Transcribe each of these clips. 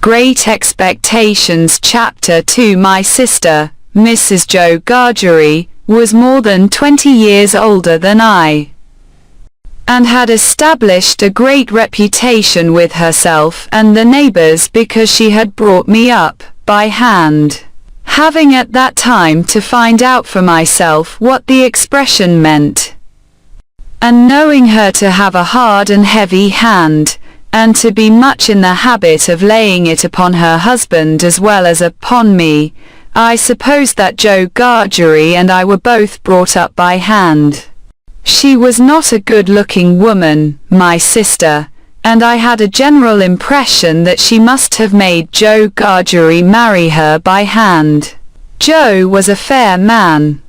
Great Expectations Chapter 2. My sister, Mrs. Joe Jgargery, was more than 20 years older than I, and had established a great reputation with herself and the neighbors because she had brought me up by hand, having at that time to find out for myself what the expression meant, and knowing her to have a hard and heavy hand, and to be much in the habit of laying it upon her husband as well as upon me, I supposed that Joe Jgargery and I were both brought up by hand. She was not a good-looking woman, my sister, and I had a general impression that she must have made Joe Jgargery marry her by hand. Joe was a fair man,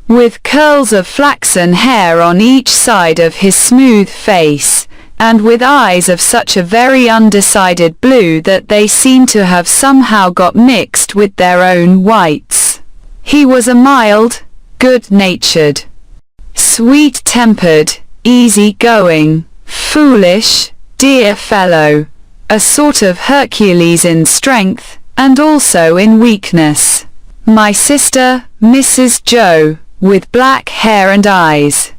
with curls of flaxen hair on each side of his smooth face, and with eyes of such a very undecided blue that they seemed to have somehow got mixed with their own whites. He was a mild, good-natured, sweet-tempered, easy-going, foolish, dear fellow, a sort of Hercules in strength, and also in weakness. My sister, Mrs. Joe, with black hair and eyes,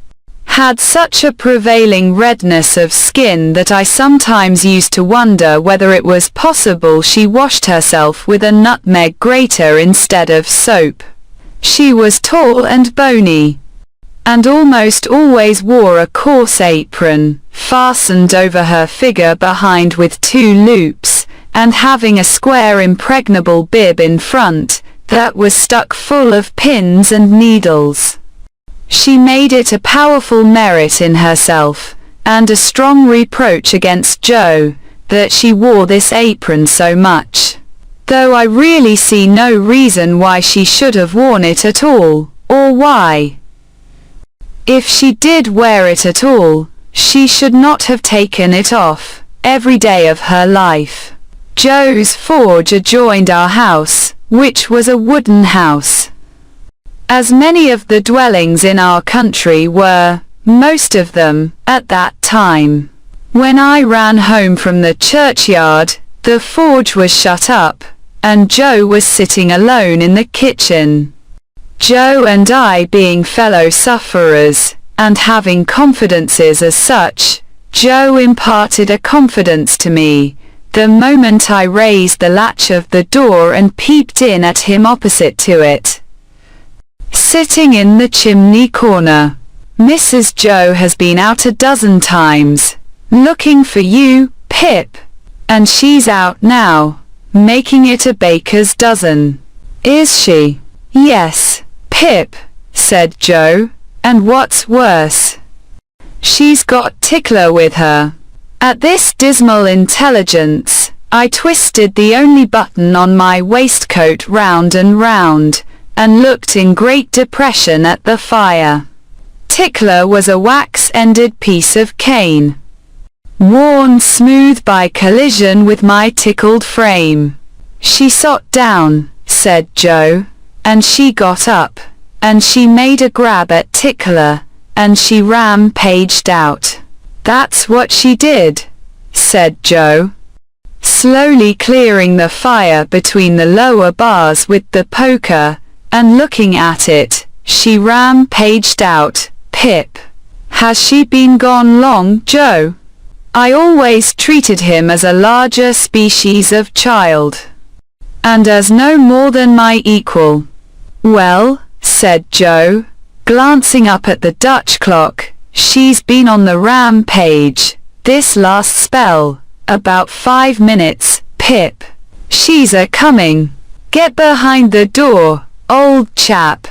had such a prevailing redness of skin that I sometimes used to wonder whether it was possible she washed herself with a nutmeg grater instead of soap. She was tall and bony, and almost always wore a coarse apron, fastened over her figure behind with 2 loops, and having a square impregnable bib in front, that was stuck full of pins and needles. She made it a powerful merit in herself, and a strong reproach against Joe, that she wore this apron so much, though I really see no reason why she should have worn it at all, or why, if she did wear it at all, she should not have taken it off every day of her life. Joe's forge adjoined our house, which was a wooden house, as many of the dwellings in our country were, most of them, at that time. When I ran home from the churchyard, the forge was shut up, and Joe was sitting alone in the kitchen. Joe and I being fellow sufferers, and having confidences as such, Joe imparted a confidence to me, the moment I raised the latch of the door and peeped in at him opposite to it, sitting in the chimney corner. Mrs. Joe has been out a dozen times, looking for you, Pip, and she's out now, making it a baker's dozen. Is she? Yes, Pip, said Joe, and what's worse, she's got Tickler with her. At this dismal intelligence, I twisted the only button on my waistcoat round and round, and looked in great depression at the fire. Tickler was a wax-ended piece of cane, worn smooth by collision with my tickled frame. She sat down, said Joe, and she got up, and she made a grab at Tickler, and she rampaged out. That's what she did, said Joe, slowly clearing the fire between the lower bars with the poker, and looking at it. She rampaged out, Pip. Has she been gone long, Joe? I always treated him as a larger species of child, and as no more than my equal. Well, said Joe, glancing up at the Dutch clock, she's been on the rampage, this last spell, about 5 minutes, Pip. She's a-coming. Get behind the door, old chap,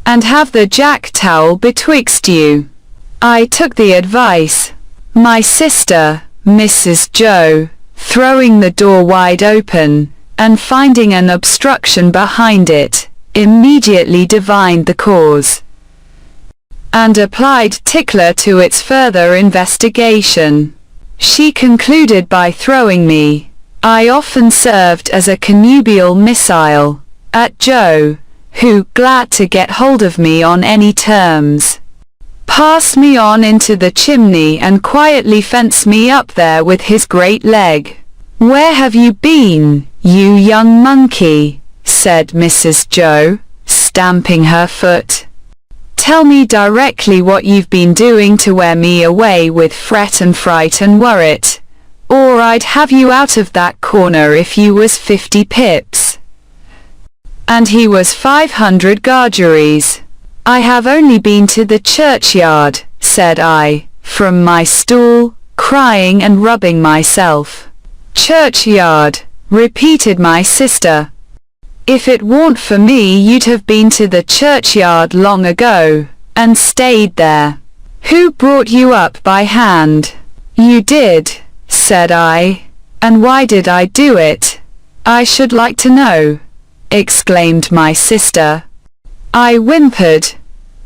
and have the jack-towel betwixt you. I took the advice. My sister, Mrs. Joe, throwing the door wide open, and finding an obstruction behind it, immediately divined the cause, and applied Tickler to its further investigation. She concluded by throwing me. I often served as a connubial missile at Joe, who, glad to get hold of me on any terms, passed me on into the chimney and quietly fenced me up there with his great leg. Where have you been, you young monkey? said Mrs. Joe, stamping her foot. Tell me directly what you've been doing to wear me away with fret and fright and worrit, or I'd have you out of that corner if you was 50 pips. And he was 500 Jارجريs. I have only been to the churchyard, said I, from my stool, crying and rubbing myself. Churchyard, repeated my sister. If it weren't for me you'd have been to the churchyard long ago, and stayed there. Who brought you up by hand? You did, said I. And why did I do it? I should like to know, exclaimed my sister. I whimpered.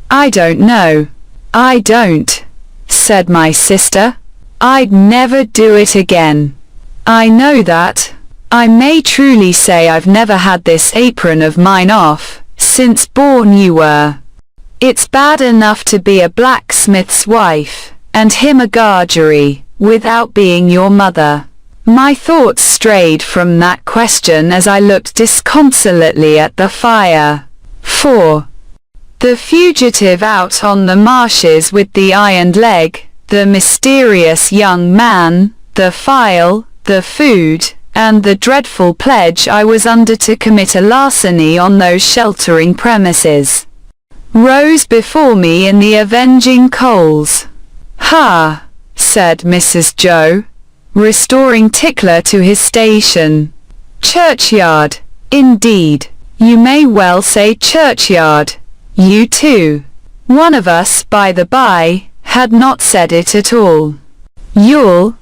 I don't know. I don't, said my sister. I'd never do it again. I know that. I may truly say I've never had this apron of mine off, since born you were. It's bad enough to be a blacksmith's wife, and him a Járجري, without being your mother. My thoughts strayed from that question as I looked disconsolately at the fire. 4. The fugitive out on the marshes with the ironed leg, the mysterious young man, the file, the food, and the dreadful pledge I was under to commit a larceny on those sheltering premises, rose before me in the avenging coals. Ha! said Mrs. Joe, restoring Tickler to his station. Churchyard, indeed. You may well say churchyard. You too. One of us, by the by, had not said it at all. You'll,